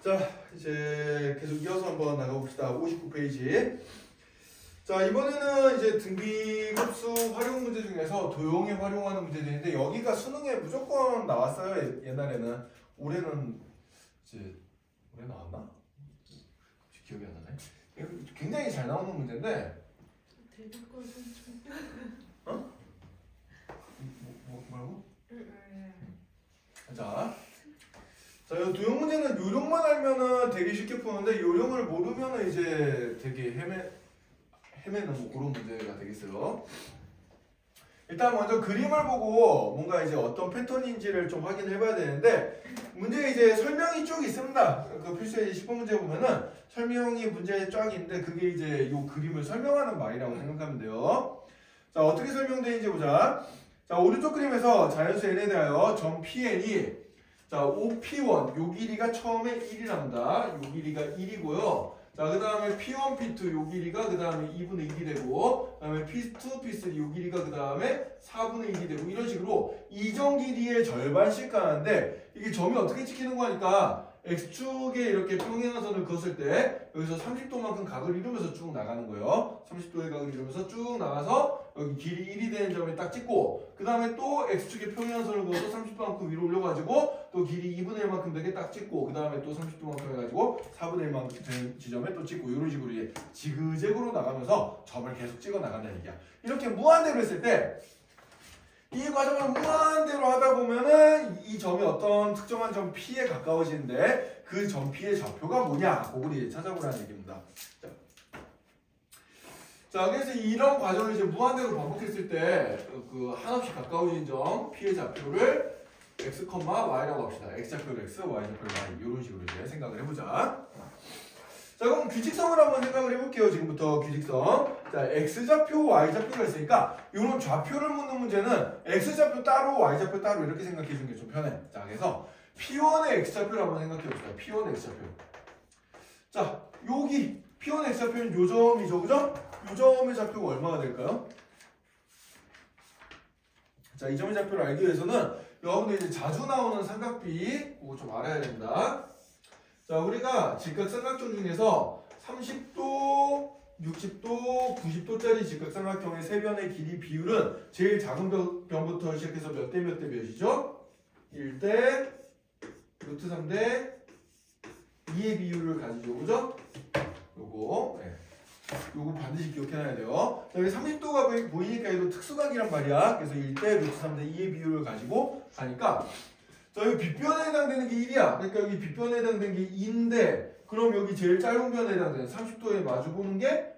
자, 이제 계속 이어서 한번 나가봅시다. 59페이지. 자, 이번에는 이제 등비급수 활용 문제 중에서 도형에 활용하는 문제들인데 여기가 수능에 무조건 나왔어요. 옛날에는. 올해는 이제 올해 나왔나? 기억이 안 나네. 굉장히 잘 나오는 문제인데. 어? 뭐라고? 자, 이 도형 문제는 요령만 알면은 되게 쉽게 푸는데 요령을 모르면은 이제 되게 헤매는 뭐 그런 문제가 되겠어요. 일단 먼저 그림을 보고 뭔가 이제 어떤 패턴인지를 좀 확인해 봐야 되는데 문제에 이제 설명이 쭉 있습니다. 그 필수의 10번 문제 보면은 설명이 문제에 쫙 있는데 그게 이제 요 그림을 설명하는 말이라고 생각하면 돼요. 자, 어떻게 설명되는지 보자. 자, 오른쪽 그림에서 자연수 n에 대하여 점 pn이 자, OP1 요 길이가 처음에 1이랍니다. 요 길이가 1이고요. 자, 그 다음에 P1, P2 요 길이가 그 다음에 2분의 1이 되고 그 다음에 P2, P3 요 길이가 그 다음에 4분의 1이 되고 이런 식으로 이정 길이의 절반씩 가는데 이게 점이 어떻게 찍히는 거니까 X축에 이렇게 평행선을 그었을 때 여기서 30도만큼 각을 이루면서 쭉 나가는 거예요. 30도의 각을 이루면서 쭉 나가서 여기 길이 1이 되는 점에 딱 찍고 그 다음에 또 X축에 평행선을 그어서 30도만큼 위로 올려가지고 또 길이 2분의 1만큼 되게 딱 찍고 그 다음에 또 30도만큼 해가지고 4분의 1만큼 되는 지점에 또 찍고 이런 식으로 이제 지그재그로 나가면서 점을 계속 찍어 나간다는 얘기야. 이렇게 무한대로 했을 때 이 과정을 무한대로 하다 보면은 이 점이 어떤 특정한 점 P에 가까워지는데 그 점 P의 좌표가 뭐냐? 그걸 이제 찾아보라는 얘기입니다. 자, 그래서 이런 과정을 이제 무한대로 반복했을 때 그 한없이 가까워진 점 P의 좌표를 x, y라고 합시다. x 좌표를 x, y 좌표를 y 이런 식으로 이제 생각을 해보자. 자, 그럼 규칙성을 한번 생각을 해볼게요. 지금부터 규칙성. 자, x좌표, y좌표가 있으니까 이런 좌표를 묻는 문제는 x좌표 따로, y좌표 따로 이렇게 생각해주는 게 좀 편해. 자, 그래서 P1의 x좌표를 한번 생각해봅시다. P1의 x좌표. 자, 여기 P1의 x좌표는 요 점이죠. 그죠? 요 점의 좌표가 얼마가 될까요? 자, 이 점의 좌표를 알기 위해서는 여러분들 이제 자주 나오는 삼각비 그거 좀 알아야 됩니다. 자, 우리가 직각삼각형 중에서 30도, 60도, 90도짜리 직각삼각형의 세 변의 길이 비율은 제일 작은 변부터 시작해서 몇 대 몇 대 몇이죠? 1대 루트 3대 2의 비율을 가지죠. 그죠? 요거 네. 요거 반드시 기억해놔야 돼요. 자, 여기 30도가 보이니까 이거 특수각이란 말이야. 그래서 1대 루트 3대 2의 비율을 가지고 가니까 자, 여기 빗변에 해당되는 게 1이야. 그러니까 여기 빗변에 해당되는 게 2인데 그럼 여기 제일 짧은 변에 해당되는 30도에 마주보는 게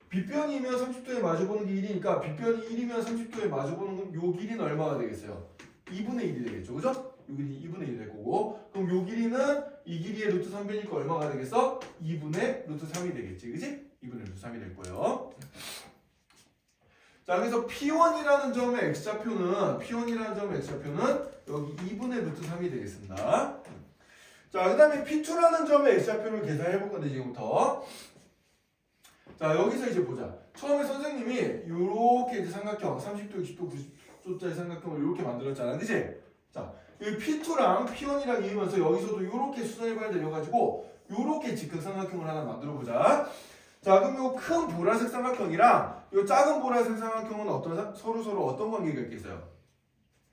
빗변이면 30도에 마주보는 게 1이니까 빗변이 1이면 30도에 마주보는 건 요 길이는 얼마가 되겠어요? 2분의 1이 되겠죠. 그죠? 요 길이 2분의 1이 될 거고 그럼 요 길이는 이 길이의 루트 3배니까 얼마가 되겠어? 2분의 루트 3이 되겠지. 그지? 2분의 루트 3이 될 거예요. 자, 그래서 P1이라는 점의 x좌표는 여기 2분의 루트 3이 되겠습니다. 자, 그 다음에 P2라는 점의 x좌표를 계산해 볼 건데 지금부터 자, 여기서 이제 보자. 처음에 선생님이 이렇게 이제 삼각형 30도, 60도, 90도짜리 삼각형을 이렇게 만들었잖아. 그치? 자, 여기 P2랑 P1이랑 이으면서 여기서도 이렇게 수선일반을 내려가지고 이렇게 직각삼각형을 하나 만들어 보자. 자, 그럼 요 큰 보라색 삼각형이랑 요 작은 보라색 삼각형은 서로 어떤 관계가 있겠어요?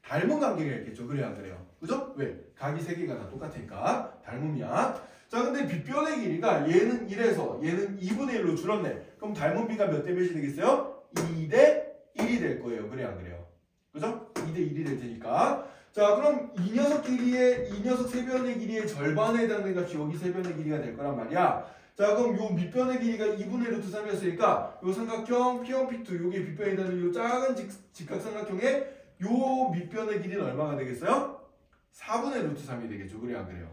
닮은 관계가 있겠죠. 그래야 안 그래요? 그죠? 왜? 각이 세 개가 다 똑같으니까 닮음이야. 자, 근데 빗변의 길이가 얘는 1에서 얘는 2분의 1로 줄었네. 그럼 닮은 비가 몇 대 몇이 되겠어요? 2대 1이 될 거예요. 그래야 안 그래요? 그죠? 2대 1이 될 테니까. 자, 그럼 이 녀석 세 변의 길이의 절반에 해당되는 값이 여기 세 변의 길이가 될 거란 말이야. 자, 그럼 요 밑변의 길이가 2분의 루트 3이었으니까 요 삼각형 P1, P2 요게 밑변에 해당되는 요 작은 직각삼각형의 요 밑변의 길이는 얼마가 되겠어요? 4분의 루트 3이 되겠죠. 그래야 안 그래요?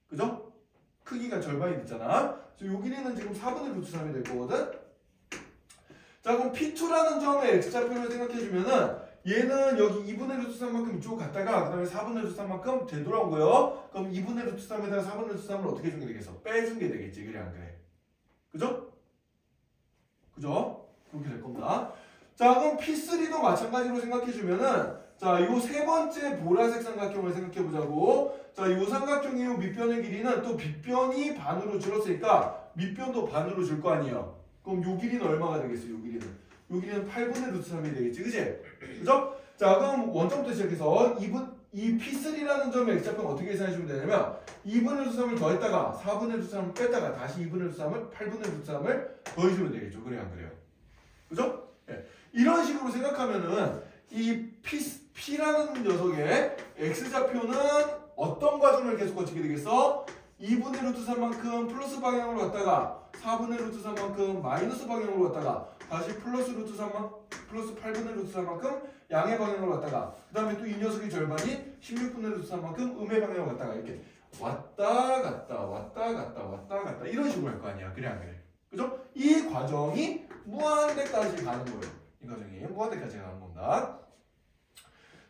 그죠? 크기가 절반이 됐잖아. 그래서 요 길이는 지금 4분의 루트 3이 될 거거든? 자, 그럼 P2라는 점의 x좌표를 생각해주면은 얘는 여기 2분의 루트 3만큼 이쪽으로 갔다가 그 다음에 4분의 루트 3만큼 되돌아온 거예요. 그럼 2분의 루트 3에다가 4분의 루트 3을 어떻게 준 게 되겠어? 빼준 게 되겠지. 그래 안 그래? 그죠? 그죠? 그렇게 될 겁니다. 자, 그럼 P3도 마찬가지로 생각해주면은 자, 요 세 번째 보라색 삼각형을 생각해 보자고. 자, 요 삼각형의 요 밑변의 길이는 또 빗변이 반으로 줄었으니까 밑변도 반으로 줄 거 아니에요. 그럼 요 길이는 얼마가 되겠어요? 요 길이는. 요 길이는 8분의 루트 3이 되겠지. 그지? 그죠? 자, 그럼 원점부터 시작해서 이 P3라는 점의 x좌표는 어떻게 계산해 주면 되냐면 2분의 루트 3을 더했다가 4분의 루트 3을 뺐다가 다시 2분의 루트 3을 8분의 루트 3을 더해주면 되겠죠. 그래요, 안 그래요? 그죠? 네. 이런 식으로 생각하면은 이 P라는 녀석의 x좌표는 어떤 과정을 계속 거치게 되겠어? 2분의 루트 3만큼 플러스 방향으로 갔다가 4분의 루트 3만큼 마이너스 방향으로 갔다가 다시 플러스 8분의 루트 3만큼 양의 방향으로 갔다가 그 다음에 또 이 녀석의 절반이 16분의 루트 3만큼 음의 방향으로 갔다가 이렇게 왔다 갔다 이런 식으로 할 거 아니야. 그래 안 그래? 그죠? 이 과정이 무한대까지 가는 거예요. 이 과정이 무한대까지 가는 겁니다.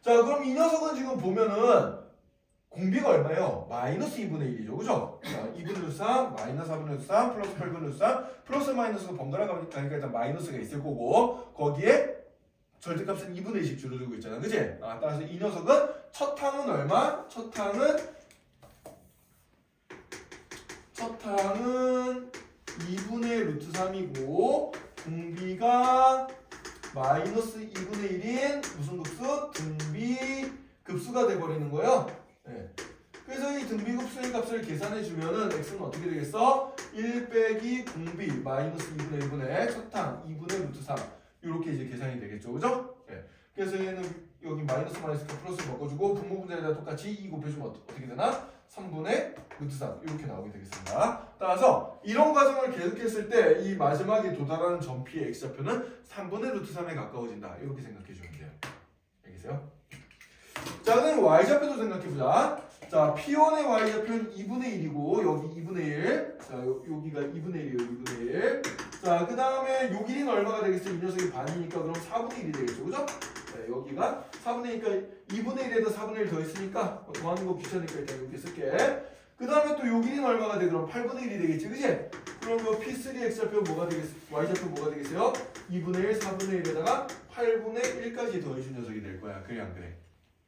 자, 그럼 이 녀석은 지금 보면은 공비가 얼마예요? 마이너스 2분의 1이죠. 그죠? 자, 2분의 루트 3, 마이너스 4분의 루트 3, 플러스 8분의 루트 3, 플러스 마이너스가 번갈아 가니까 일단 마이너스가 있을 거고, 거기에 절대값은 2분의 1씩 줄어들고 있잖아. 그지? 따라서 이 녀석은 첫 항은 얼마? 첫 항은 2분의 루트 3이고, 공비가 마이너스 2분의 1인 무슨 급수? 등비 급수가 돼버리는 거예요. 네. 그래서 이 등비급수의 값을 계산해주면은 x는 어떻게 되겠어? 1 빼기 공비 마이너스 2분의 1분의 첫항 2분의 루트 3 이렇게 이제 계산이 되겠죠. 그죠? 네. 그래서 얘는 여기 마이너스 플러스 바꿔주고 분모분자에다 똑같이 2 곱해주면 어떻게 되나? 3분의 루트 3 이렇게 나오게 되겠습니다. 따라서 이런 과정을 계속했을 때 이 마지막에 도달하는 점피의 x좌표는 3분의 루트 3에 가까워진다. 이렇게 생각해주면 돼요. 알겠어요? 자, 그다음에 y좌표도 생각해보자. 자, P1의 y좌표는 2분의 1이고 여기 2분의 1. 자, 여기가 2분의 1이에요. 2분의 1. 자, 그 다음에 요 길이는 얼마가 되겠어요? 이 녀석이 반이니까 그럼 4분의 1이 되겠죠. 그죠? 네, 여기가 4분의 1이니까 2분의 1에다 4분의 1 더했으니까 더하는 거 귀찮으니까 일단 이렇게 쓸게. 그 다음에 또 요 길이는 얼마가 돼? 그럼 8분의 1이 되겠지. 그치? 그럼 그 P3 x좌표 뭐가 되겠어요? y좌표 뭐가 되겠어요? 2분의 1, 4분의 1에다가 8분의 1까지 더해준 녀석이 될 거야. 그래 안 그래?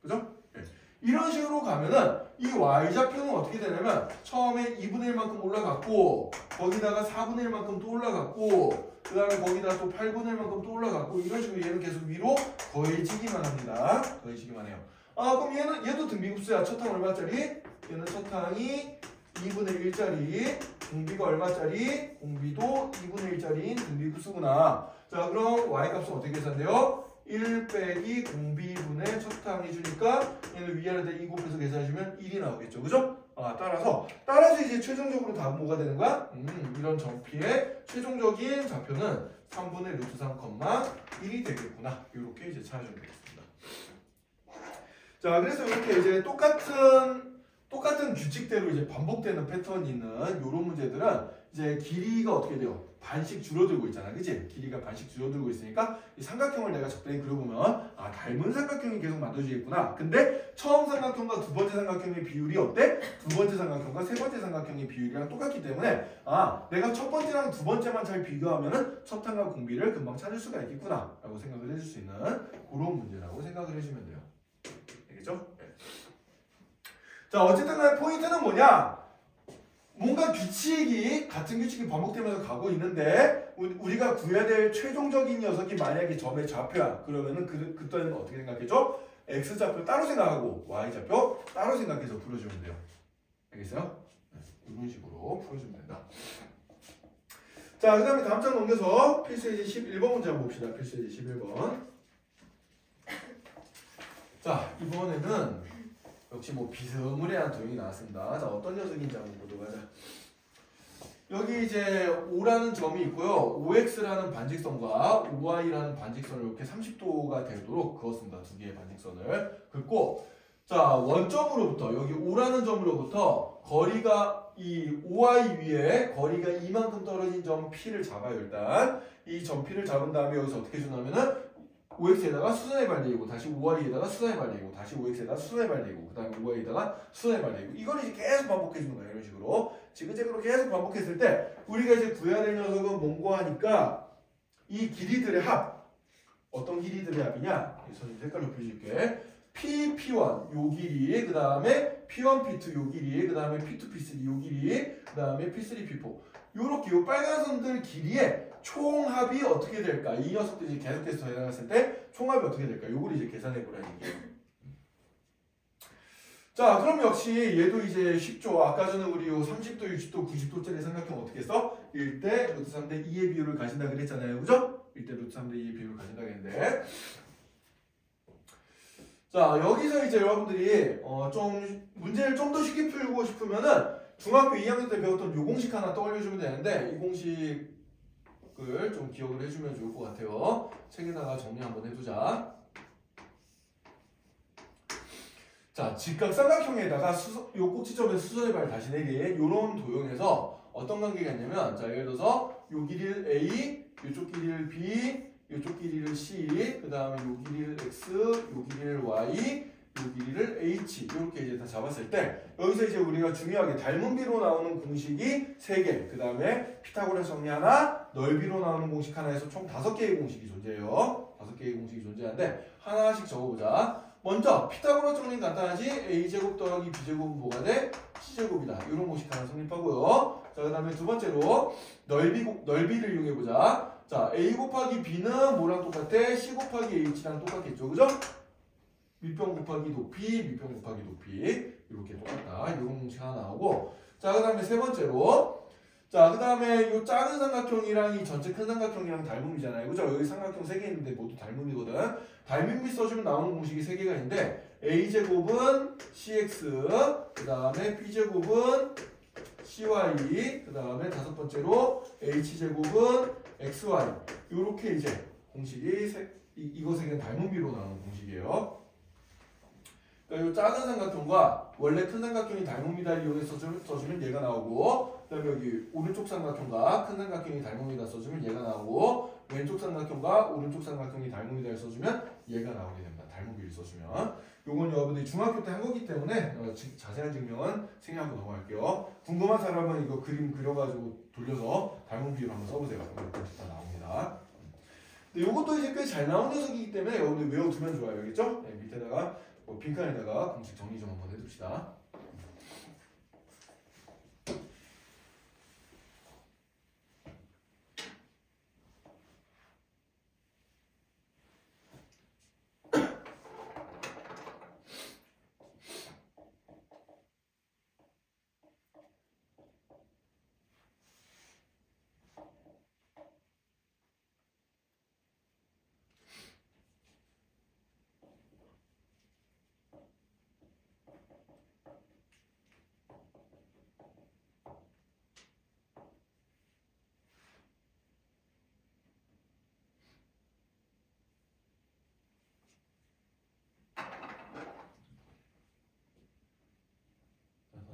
그죠? 네. 이런 식으로 가면은 이 y좌표는 어떻게 되냐면 처음에 2분의 1만큼 올라갔고 거기다가 4분의 1만큼 또 올라갔고 그 다음에 거기다 또 8분의 1만큼 또 올라갔고 이런 식으로 얘는 계속 위로 더해지기만 합니다. 더해지기만 해요. 그럼 얘도 등비급수야. 첫항 얼마짜리? 얘는 첫항이 2분의 1짜리 공비가 얼마짜리? 공비도 2분의 1짜리인 등비급수구나. 자, 그럼 y값은 어떻게 계산돼요? 1 빼기 공비분의 첫항이 주니까 얘는 위아래다 2 곱해서 계산해주면 1이 나오겠죠. 그죠? 따라서 이제 최종적으로 답은 뭐가 되는 거야? 이런 점피의 최종적인 좌표는 3분의 루트 3, 1이 되겠구나. 이렇게 이제 찾아주면 되겠습니다. 자, 그래서 이렇게 이제 똑같은 규칙대로 이제 반복되는 패턴이 있는 이런 문제들은 이제 길이가 어떻게 돼요? 반씩 줄어들고 있잖아. 그치? 길이가 반씩 줄어들고 있으니까 이 삼각형을 내가 적당히 그려보면 닮은 삼각형이 계속 만들어지겠구나. 근데 처음 삼각형과 두 번째 삼각형의 비율이 어때? 두 번째 삼각형과 세 번째 삼각형의 비율이랑 똑같기 때문에 내가 첫 번째랑 두 번째만 잘 비교하면은 첫 항과 공비를 금방 찾을 수가 있겠구나 라고 생각을 해줄 수 있는 그런 문제라고 생각을 해주면 돼요. 알겠죠? 네. 자, 어쨌든 간에 포인트는 뭐냐? 뭔가 같은 규칙이 반복되면서 가고 있는데 우리가 구해야 될 최종적인 녀석이 만약에 점의 좌표야. 그러면은 그때는 어떻게 생각해줘? x좌표 따로 생각하고 y좌표 따로 생각해서 풀어주면 돼요. 알겠어요? 네, 이런 식으로 풀어주면 된다. 자, 그 다음에 다음 장 넘겨서 필수예제 11번 문제 한번 봅시다. 필수예제 11번. 자, 이번에는 역시 비스무리한 도형이 나왔습니다. 자, 어떤 녀석인지 한번 보도록 하자. 여기 이제 O라는 점이 있고요. OX라는 반직선과 OY라는 반직선을 이렇게 30도가 되도록 그었습니다. 두 개의 반직선을 긋고, 자, 원점으로부터 여기 O라는 점으로부터 거리가 이 OY 위에 거리가 이만큼 떨어진 점 P를 잡아요. 일단 이 점 P를 잡은 다음에 여기서 어떻게 주냐면은 OX에다가 수선의 발대이고 다시 OY에다가 수선의 발대이고 다시 OX에다가 수선의 발대이고 그 다음에 OY에다가 수선의 발대이고 이걸 이제 계속 반복해주는 거예요. 이런 식으로 지그재그로 계속 반복했을 때 우리가 이제 구해야 될 녀석은 뭔고 하니까 이 길이들의 합 어떤 길이들의 합이냐 선생님 색깔로 보여줄게. P1 요 길이, 그 다음에 P1, P2 요 길이, 그 다음에 P2, P3 요 길이, 그 다음에 P3, P4 요렇게 요 빨간 선들 길이의 총합이 어떻게 될까? 이 녀석들이 계속해서 해나갔을 때 총합이 어떻게 될까? 요걸 이제 계산해 보라는 얘기예요. 자, 그럼 역시 얘도 이제 쉽죠. 아까 전에 우리 요 30도, 60도, 90도짜리 삼각형 어떻게 써? 1대 루트 3대 2의 비율을 가진다 그랬잖아요. 그죠? 1대 루트 3대 2의 비율을 가진다 그랬는데. 자, 여기서 이제 여러분들이 좀 문제를 좀 더 쉽게 풀고 싶으면은 중학교 2학년 때 배웠던 요 공식 하나 떠올려주면 되는데 이 공식을 좀 기억을 해주면 좋을 것 같아요. 책에다가 정리 한번 해두자. 자, 직각삼각형에다가 요 꼭지점에 수선의 발 다시 내리 요런 도형에서 어떤 관계가 있냐면, 자, 예를 들어서 요 길이를 A, 요쪽 길이를 B, 요쪽 길이를 C, 그 다음에 요 길이를 X, 요 길이를 Y, 요 길이를 H 이렇게 이제 다 잡았을 때 여기서 이제 우리가 중요하게 닮은비로 나오는 공식이 3개, 그 다음에 피타고라스 정리 하나, 넓이로 나오는 공식 하나에서 총 5개의 공식이 존재해요. 5개의 공식이 존재하는데 하나씩 적어보자. 먼저 피타고라스 정리는 간단하지. a제곱 더하기 b제곱은 뭐가 돼? c제곱이다. 이런 공식 하나 성립하고요. 자, 그 다음에 두 번째로 넓이를 이용해보자. 자, a 곱하기 b는 뭐랑 똑같아? c 곱하기 h랑 똑같겠죠. 그죠? 밑변 곱하기 높이, 밑변 곱하기 높이 이렇게 똑같다. 이런 공식 하나 나오고, 자, 그 다음에 세 번째로, 자, 그 다음에 이 작은 삼각형이랑 이 전체 큰 삼각형이랑 닮음이잖아요. 그죠? 여기 삼각형 3개 있는데 모두 닮음이거든. 닮음비 써주면 나오는 공식이 3개가 있는데 a제곱은 cx, 그 다음에 b제곱은 cy, 그 다음에 다섯 번째로 h제곱은 xy. 이렇게 이제 공식이 이거 3개는 닮음비로 나오는 공식이에요. 그러니까 이 작은 삼각형과 원래 큰 삼각형이 닮음이다를 이용해서 써주면 얘가 나오고, 그 다음에 여기 오른쪽 삼각형과 큰 삼각형이 닮음이다 써주면 얘가 나오고, 왼쪽 삼각형과 오른쪽 삼각형이 닮음이다를 써주면 얘가 나오게 됩니다. 닮음비를 써주면. 요건 여러분들이 중학교 때 한 거기 때문에 자세한 증명은 생략하고 넘어갈게요. 궁금한 사람은 이거 그림 그려가지고 돌려서 닮음비를 한번 써보세요. 그럼 다 나옵니다. 근데 요것도 이제 꽤 잘 나온 녀석이기 때문에 여러분들 외워두면 좋아요. 알겠죠? 네, 밑에다가 빈칸에다가 공식 정리 좀 한번 해둡시다.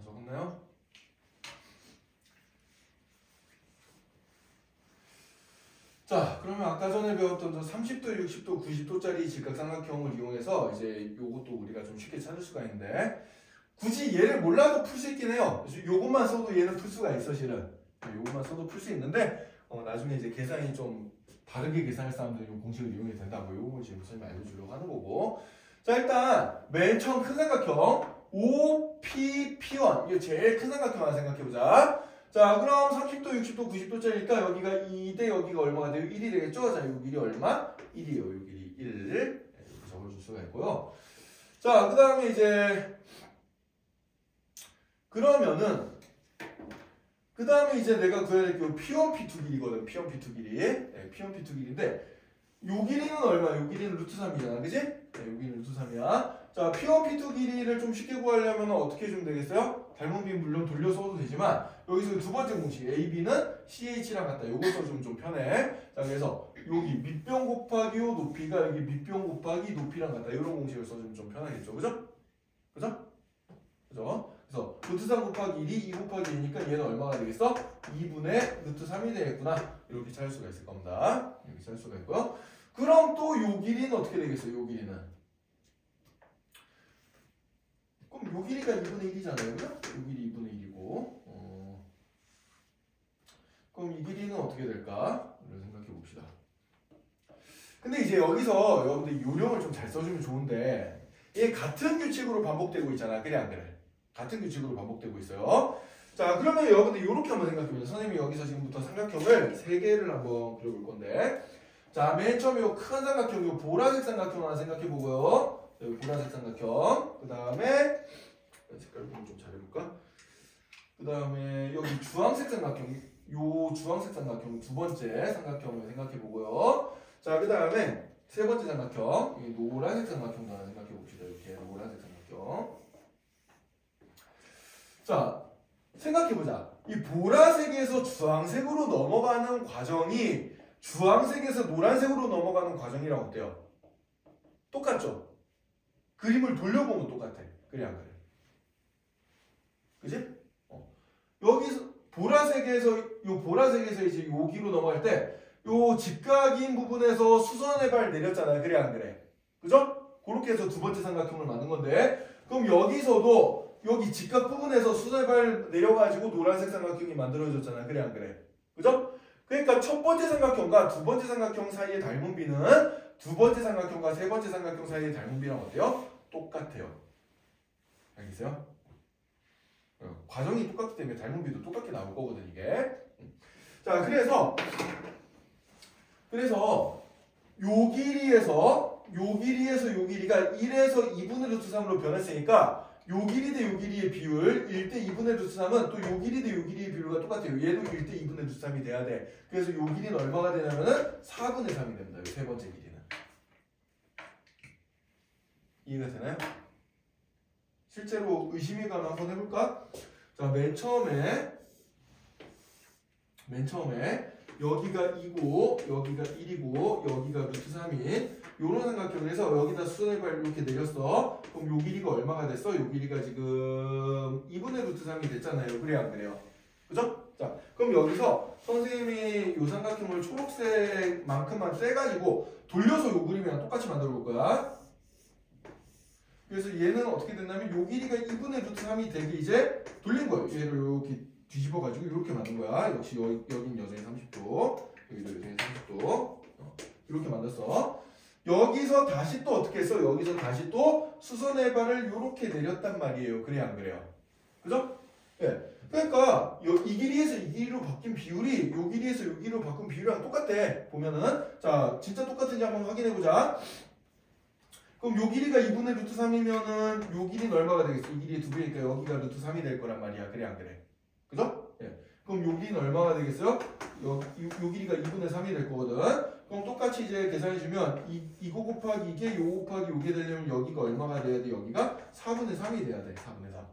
적었나요? 자, 그러면 아까 전에 배웠던 저 30도, 60도, 90도짜리 직각삼각형을 이용해서 이제 요것도 우리가 좀 쉽게 찾을 수가 있는데, 굳이 얘를 몰라도 풀 수 있긴 해요. 요것만 써도 얘는 풀 수가 있어, 실은. 요것만 써도 풀 수 있는데, 나중에 이제 계산이 좀 다르게 계산할 사람들은 요 공식을 이용해도 된다고, 요걸 지금 선생님이 알려주려고 하는 거고. 자, 일단 맨 처음 큰 삼각형 OPP1, 이거 제일 큰 삼각형 하나 생각해보자. 자, 그럼 30도, 60도, 90도짜리니까 여기가 2대 여기가 얼마가 돼요? 1이 되겠죠? 자, 요 길이 얼마? 1이에요. 요 길이 1. 이렇게 적어줄 수가 있고요. 자, 그 다음에 이제 그러면은 그 다음에 이제 내가 구해야 될 게 P1, P2 길이거든. P1, P2 길이. 네, P1, P2 길인데 요 길이는 얼마? 요 길이는 루트 3이잖아. 그지? 네, 요 길이는 루트 3이야. 자, P1, P2 길이를 좀 쉽게 구하려면 어떻게 해주면 되겠어요? 닮은비 물론 돌려서도 되지만 여기서 두 번째 공식 AB는 CH랑 같다. 요거 써주면 좀 편해. 자, 그래서 여기 밑변 곱하기 요 높이가 여기 밑변 곱하기 높이랑 같다. 이런 공식을 써주면 좀 편하겠죠. 그죠? 그죠? 그죠? 그래서 루트 3 곱하기 1이 2 곱하기 2니까 얘는 얼마가 되겠어? 2분의 루트 3이 되겠구나. 이렇게 찾을 수가 있을 겁니다. 이렇게 찾을 수가 있고요. 그럼 또 요 길이는 어떻게 되겠어요? 요 길이는. 그럼 요 길이가 2분의 1이잖아요. 그죠? 요 길이 2분의 1이고. 그럼 이 길이는 어떻게 될까? 생각해 봅시다. 근데 이제 여기서 여러분들 요령을 좀 잘 써주면 좋은데 이게 같은 규칙으로 반복되고 있잖아. 그래 안 그래? 같은 규칙으로 반복되고 있어요. 자, 그러면 여러분들 이렇게 한번 생각해보세요. 선생님이 여기서 지금부터 삼각형을 3개를 한번 그려볼 건데, 자, 맨 처음에 이 큰 삼각형, 이 보라색 삼각형 하나 생각해보고요. 여기 보라색 삼각형. 그 다음에 색깔 좀 잘해볼까? 그 다음에 여기 주황색 삼각형, 요 주황색 삼각형 두 번째 삼각형을 생각해보고요. 자, 그 다음에 세 번째 삼각형, 이 노란색 삼각형도 하나 생각해봅시다. 이렇게 노란색 삼각형. 자, 생각해보자. 이 보라색에서 주황색으로 넘어가는 과정이 주황색에서 노란색으로 넘어가는 과정이랑 어때요? 똑같죠? 그림을 돌려보면 똑같아. 그래 안 그래? 그지? 여기서 보라색에서 이제 여기로 넘어갈 때 요 직각인 부분에서 수선의 발 내렸잖아요. 그래 안 그래? 그죠? 그렇게 해서 두 번째 삼각형을 만든 건데, 그럼 여기서도 여기 직각 부분에서 수선의 발 내려가지고 노란색 삼각형이 만들어졌잖아요. 그래 안 그래? 그죠? 그러니까 첫 번째 삼각형과 두 번째 삼각형 사이의 닮은 비는 두 번째 삼각형과 세 번째 삼각형 사이의 닮은 비랑 어때요? 똑같아요. 알겠어요? 과정이 똑같기 때문에 닮은 비도 똑같게 나올 거거든 이게. 자, 그래서 요 길이에서 요 길이가 1에서 2분의 루트 3으로 변했으니까 요 길이 대 요 길이의 비율 1대 2분의 루트 3은 또 요 길이 대 요 길이의 비율과 똑같아요. 얘도 1대 2분의 루트 3이 돼야 돼. 그래서 요 길이는 얼마가 되냐면은 4분의 3이 됩니다. 요 세 번째 길이는. 이해가 되나요? 실제로 의심이 가면 한번 해볼까? 자, 맨 처음에 여기가 2고 여기가 1이고 여기가 루트 3인 요런 삼각형을 해서 여기다 수선의 발 이렇게 내렸어. 그럼 요 길이가 얼마가 됐어? 요 길이가 지금 2분의 루트 3이 됐잖아요. 그래 안 그래요? 그죠? 자, 그럼 여기서 선생님이 요 삼각형을 초록색만큼만 떼가지고 돌려서 요 그림이랑 똑같이 만들어 볼 거야. 그래서 얘는 어떻게 됐냐면 요 길이가 2분의 루트 3이 되게 이제 돌린 거예요. 얘를 이렇게 뒤집어가지고 이렇게 만든 거야. 역시 여긴 여전히 30도, 여기도 여전히 30도. 이렇게 만들었어. 여기서 다시 또 어떻게 했어? 여기서 다시 또 수선의 발을 이렇게 내렸단 말이에요. 그래 안 그래요? 그죠? 예. 그러니까 이 길이에서 이 길이로 바뀐 비율이 요 길이에서 요 길이로 바뀐 비율이랑 똑같대. 보면은 자, 진짜 똑같은지 한번 확인해 보자. 그럼 요 길이가 2분의 루트 3이면은 요 길이는 얼마가 되겠어? 이 길이의 2배니까 여기가 루트 3이 될 거란 말이야. 그래 안 그래? 그죠? 예. 그럼 요 길이는 얼마가 되겠어요? 요 길이가 2분의 3이 될 거거든. 그럼 똑같이 이제 계산해주면 이거 곱하기 이게 요 곱하기 요게 되려면 여기가 얼마가 돼야 돼? 여기가 4분의 3이 돼야 돼. 4분의 3.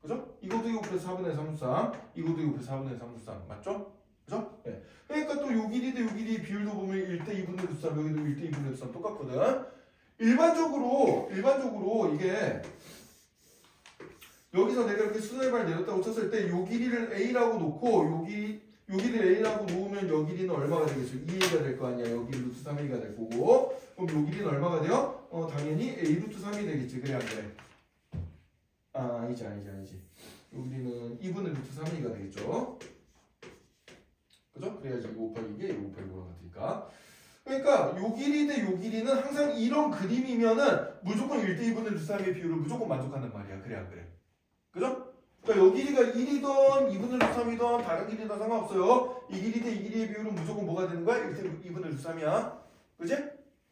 그죠? 이것도 곱해서 4분의 3, 3. 이것도 곱해서 4분의 3, 3. 맞죠? 그죠? 예. 그러니까 또 요 길이 대 요 길이의 비율도 보면 1대 2분의 루트 3, 여기도 1대 2분의 루트 3 똑같거든. 일반적으로 이게 여기서 내가 이렇게 수선의 발 내렸다고 쳤을 때 요 길이를 A라고 놓고 요 길이를 A라고 놓으면 요 길이는 얼마가 되겠어요? 2A가 될 거 아니야. 여기 루트 3A가 될 거고. 그럼 요 길이는 얼마가 돼요? 당연히 A 루트 3이 되겠지. 그래 안 그래? 아니지. 요 길이는 2분의 루트 3A가 되겠죠. 그죠? 그래야지 이거 곱하기 이게 이거 곱하기 이거랑 같으니까. 그러니까 요 길이 대 요 길이는 항상 이런 그림이면은 무조건 1대 2분의 루트 3의 비율을 무조건 만족한단 말이야. 그래 안 그래? 그죠? 그러니까 요 길이가 1이든 2분의 루트 3이든 다른 길이든 상관없어요. 이 길이 대 이 길이의 비율은 무조건 뭐가 되는 거야? 1대 2분의 루트 3이야. 그지?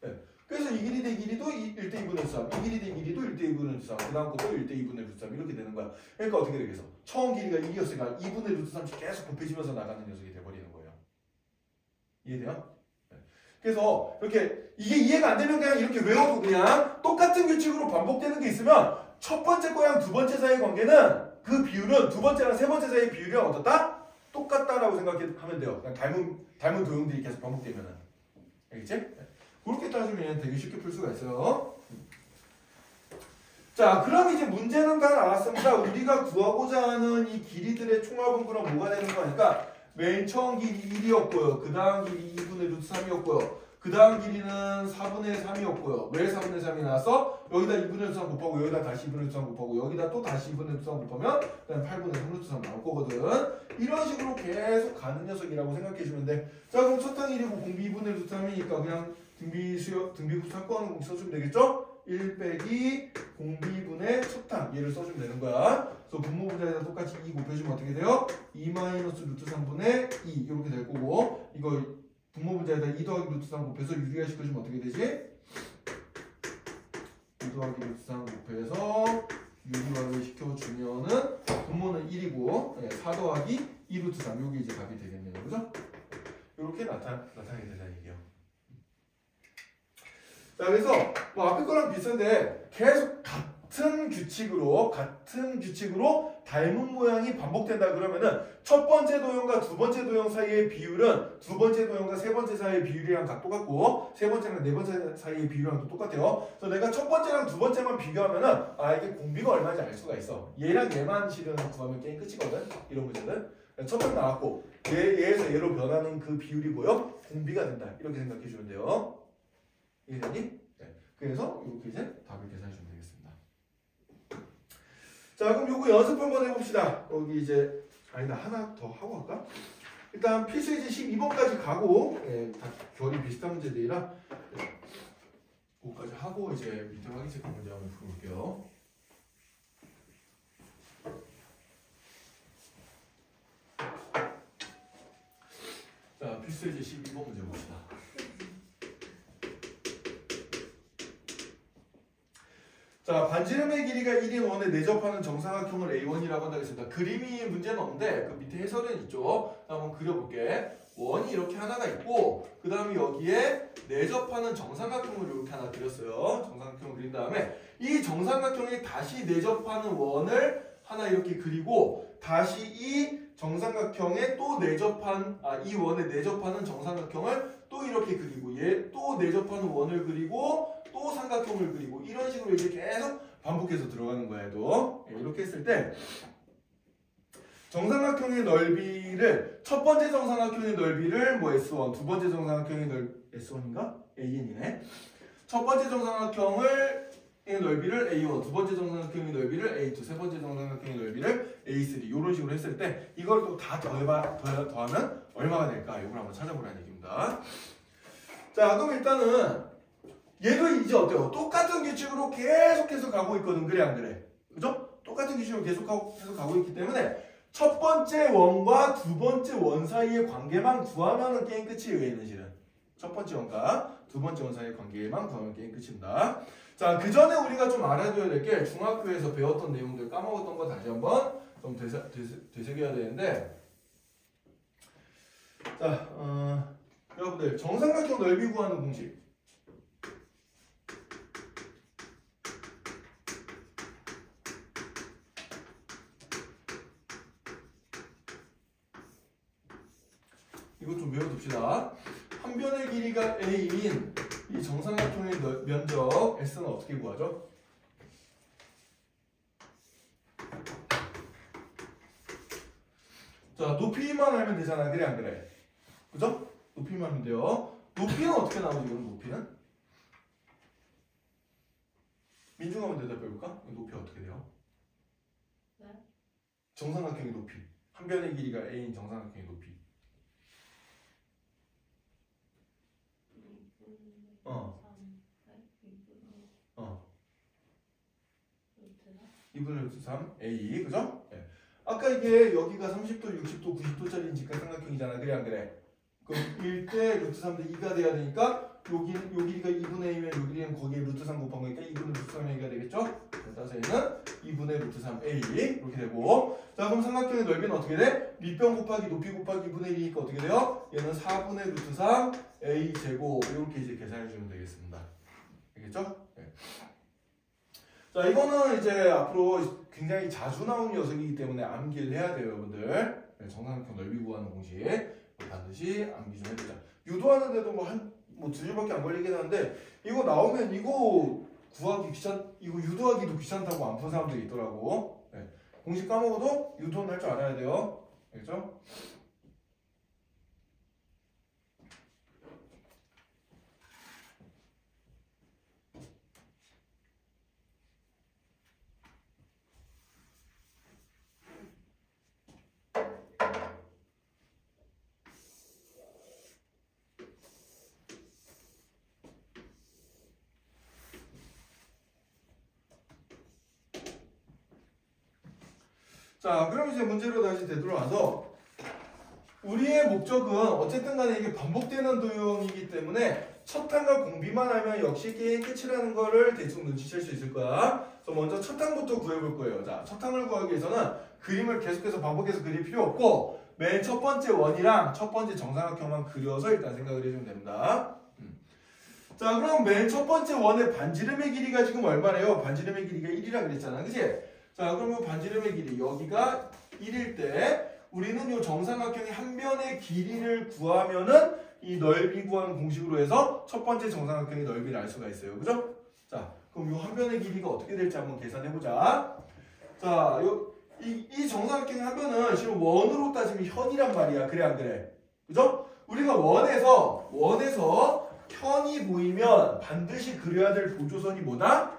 네. 그래서 이 길이 대 길이도 1대 2분의 루트 3, 이 길이 대 길이도 1대 2분의 루트 3, 그 다음 것도 1대 2분의 루트 3 이렇게 되는 거야. 그러니까 어떻게 되겠어? 처음 길이가 1이었으니까 2분의 루트 3씩 계속 곱해지면서 나가는 녀석이 돼버리는 거예요. 이해돼요? 그래서 이렇게 이게 이해가 안 되면 그냥 이렇게 외워도 그냥 똑같은 규칙으로 반복되는 게 있으면 첫 번째 거랑 두 번째 사이의 관계는 그 비율은 두 번째랑 세 번째 사이의 비율이랑 어떻다? 똑같다라고 생각하면 돼요. 그냥 닮은 도형들이 계속 반복되면은. 알겠지? 그렇게 따지면 되게 쉽게 풀 수가 있어요. 자, 그럼 이제 문제는 다 나왔습니다. 우리가 구하고자 하는 이 길이들의 총합분구는 뭐가 되는 거니까 맨 처음 길이 1이었고요. 그 다음 길이 2분의 루트 3이었고요. 그 다음 길이는 4분의 3이었고요. 왜 4분의 3이 나왔어? 여기다 2분의 루트 3 곱하고 여기다 다시 2분의 루트 3 곱하고 여기다 또 다시 2분의 루트 3 곱하면 그다음 8분의 3 루트 3 나올 거거든. 이런 식으로 계속 가는 녀석이라고 생각해 주면 돼. 자, 그럼 첫 항 1이고 공비 2분의 루트 3이니까 그냥 등비급 확보하는 공식 써주면 되겠죠? 1 빼기 공비분의 첩탄 얘를 써주면 되는 거야. 그래서 분모분자에다 똑같이 2 곱해주면 어떻게 돼요? 2 마이너스 루트 3분의 2 이렇게 될 거고 이거 분모분자에다 2 더하기 루트 3 곱해서 유리화 시켜주면 어떻게 되지? 2 더하기 루트 3 곱해서 유리화를 시켜주면은 분모는 1이고 4 더하기 2 루트 3 여기 이제 답이 되겠네요. 그죠? 이렇게 나타나게 된다는 얘기예요. 자, 그래서 뭐 앞에 거랑 비슷한데 계속 같은 규칙으로 닮은 모양이 반복된다 그러면은 첫 번째 도형과 두 번째 도형 사이의 비율은 두 번째 도형과 세 번째 사이의 비율이랑 다 똑같고 세 번째랑 네 번째 사이의 비율이랑 또 똑같아요. 그래서 내가 첫 번째랑 두 번째만 비교하면은 이게 공비가 얼마인지 알 수가 있어. 얘랑 얘만 실은 구하면 게임 끝이거든. 이런 문제는. 첫 번째 나왔고 얘에서 얘로 변하는 그 비율이 뭐요? 공비가 된다. 이렇게 생각해 주면 돼요. 이해되니? 네. 그래서 이렇게 이제 답을 계산해 주면 되겠습니다. 자, 그럼 요거 연습 한번 해봅시다. 여기 이제 아니다 하나 더 하고 할까? 일단 필수이제 12번까지 가고 다 결이 비슷한 문제들이라 그거까지 하고 이제 밑에 확인 체크 문제 한번 풀어볼게요. 자, 필수이제 12번 문제 봅시다. 자, 반지름의 길이가 1인 원에 내접하는 정사각형을 A1이라고 한다고 했습니다. 그림이 문제는 없는데 그 밑에 해설은 있죠. 한번 그려볼게. 원이 이렇게 하나가 있고 그 다음에 여기에 내접하는 정삼각형을 이렇게 하나 그렸어요. 정삼각형을 그린 다음에 이 정삼각형이 다시 내접하는 원을 하나 이렇게 그리고 다시 이 정삼각형에 또 내접한 이 원에 내접하는 정삼각형을 또 이렇게 그리고 얘 또 내접하는 원을 그리고 또 삼각형을 그리고 이런 식으로 이제 계속 반복해서 들어가는 거야. 또 이렇게 했을 때 정삼각형의 넓이를 첫 번째 정삼각형의 넓이를 뭐 S1, 두 번째 정삼각형의 S1인가? AN이네. 첫 번째 정삼각형의 넓이를 A1, 두 번째 정삼각형의 넓이를 A2, 세 번째 정삼각형의 넓이를 A3 이런 식으로 했을 때 이걸 또 다 더하면 얼마가 될까? 이걸 한번 찾아보라는 얘기입니다. 자, 그럼 일단은 얘도 이제 어때요? 똑같은 규칙으로 계속해서 가고 있거든. 그래 안 그래? 그죠? 똑같은 규칙으로 계속 가고 있기 때문에 첫 번째 원과 두 번째 원 사이의 관계만 구하면 게임 끝이에요. 얘는 실은 첫 번째 원과 두 번째 원 사이의 관계만 구하면 게임 끝입니다. 자, 그 전에 우리가 좀 알아둬야 될 게 중학교에서 배웠던 내용들 까먹었던 거 다시 한번 좀 되새겨야 되는데 자, 여러분들 정삼각형 넓이 구하는 공식 이거 좀 외워둡시다. 한 변의 길이가 A인 이 정삼각형의 면적 S는 어떻게 구하죠? 자, 높이만 알면 되잖아. 그래 안 그래? 그죠? 높이만 하면 돼요. 높이는 어떻게 나오지? 그럼 높이는? 민중아 한번 대답해볼까? 높이 어떻게 돼요? 네? 정삼각형의 높이. 한 변의 길이가 A인 정삼각형의 높이. 어. 2분의 루트 3 A 그죠? 네. 아까 이게 여기가 30도, 60도, 90도짜리 직각삼각형이잖아. 그래 안 그래? 그럼 1대 루트 3대 2가 돼야 되니까 요 길이가 2분의 1이면 요 길이는 거기에 루트 3 곱한 거니까 2분의 루트 3A가 되겠죠? 따라서 얘는 2분의 루트 3A 이렇게 되고 자, 그럼 삼각형의 넓이는 어떻게 돼? 밑변 곱하기 높이 곱하기 2분의 1이니까 어떻게 돼요? 얘는 4분의 루트 3A 제곱 이렇게 이제 계산해 주면 되겠습니다. 알겠죠? 네. 자, 이거는 이제 앞으로 굉장히 자주 나오는 녀석이기 때문에 암기를 해야 돼요, 여러분들. 네, 정삼각형 넓이 구하는 공식 반드시 암기 좀 해주자. 유도하는데도 뭐 2주밖에 안 걸리긴 하는데 이거 나오면 이거 구하기 이거 유도하기도 귀찮다고 안 푼 사람들이 있더라고. 네. 공식 까먹어도 유도는 할 줄 알아야 돼요. 알겠죠? 자, 그럼 이제 문제로 다시 되돌아와서 우리의 목적은 어쨌든 간에 이게 반복되는 도형이기 때문에 첫 항과 공비만 하면 역시 게임 끝이라는 거를 대충 눈치챌 수 있을 거야. 그래서 먼저 첫 항부터 구해볼 거예요. 자, 첫 항을 구하기 위해서는 그림을 계속해서 반복해서 그릴 필요 없고 맨 첫 번째 원이랑 첫 번째 정삼각형만 그려서 일단 생각을 해주면 됩니다. 자, 그럼 맨 첫 번째 원의 반지름의 길이가 지금 얼마래요? 반지름의 길이가 1이라 그랬잖아. 그치? 자, 그럼 이 반지름의 길이 여기가 1일 때 우리는 이 정삼각형의 한 변의 길이를 구하면은 이 넓이 구하는 공식으로 해서 첫 번째 정삼각형의 넓이를 알 수가 있어요. 그죠? 자, 그럼 이 한 변의 길이가 어떻게 될지 한번 계산해보자. 자, 이 정삼각형의 한 변은 지금 원으로 따지면 현이란 말이야. 그래 안 그래? 그죠? 우리가 원에서 현이 보이면 반드시 그려야 될 보조선이 뭐다?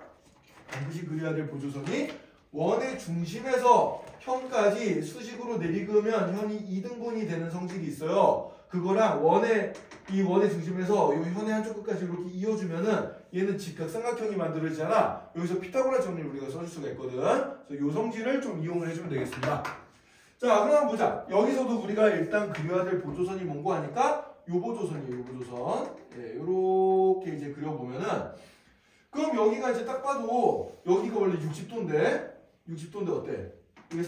반드시 그려야 될 보조선이 원의 중심에서 현까지 수직으로 내리그으면 현이 2등분이 되는 성질이 있어요. 그거랑 원의 중심에서 이 현의 한쪽 끝까지 이렇게 이어주면은 얘는 직각삼각형이 만들어지잖아. 여기서 피타고라스 정리를 우리가 써줄 수가 있거든. 그래서 이 성질을 좀 이용을 해주면 되겠습니다. 자, 그럼 보자. 여기서도 우리가 일단 그려야 될 보조선이 뭔고 하니까 요 보조선이에요. 요 보조선. 예, 요렇게 이제 그려보면은 그럼 여기가 이제 딱 봐도 여기가 원래 60도인데 어때? 이게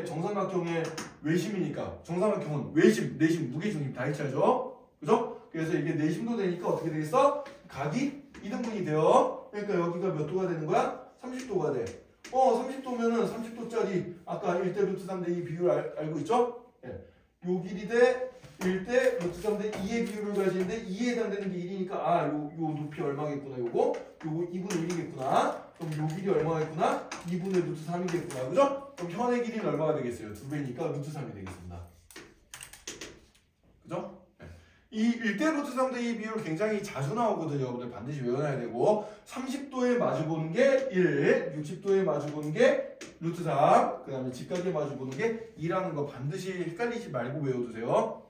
정삼각형의 외심이니까 정삼각형은 외심, 내심, 무게중심 다 해쳐야죠. 그죠? 그래서 이게 내심도 되니까 어떻게 되겠어? 각이 2등분이 돼요. 그러니까 여기가 몇 도가 되는 거야? 30도가 돼. 30도면은 30도짜리 아까 1대 루트 3대 2 비율 알고 있죠? 예. 요 길이 대 1대 루트 3대 2의 비율을 가지는데 2에 해당되는 게 1이니까 요 높이 얼마겠구나. 요거 2분의 1이겠구나. 그럼 요 길이 얼마겠구나? 2분의 루트 3이겠구나. 그죠? 그럼 현의 길이는 얼마가 되겠어요? 2배니까 루트 3이 되겠습니다. 그죠? 네. 이 1대 루트 3대 2 비율 굉장히 자주 나오거든요. 여러분들 반드시 외워놔야 되고 30도에 마주보는 게 1, 60도에 마주보는 게 루트 3, 그 다음에 직각에 마주보는 게 2라는 거 반드시 헷갈리지 말고 외워두세요.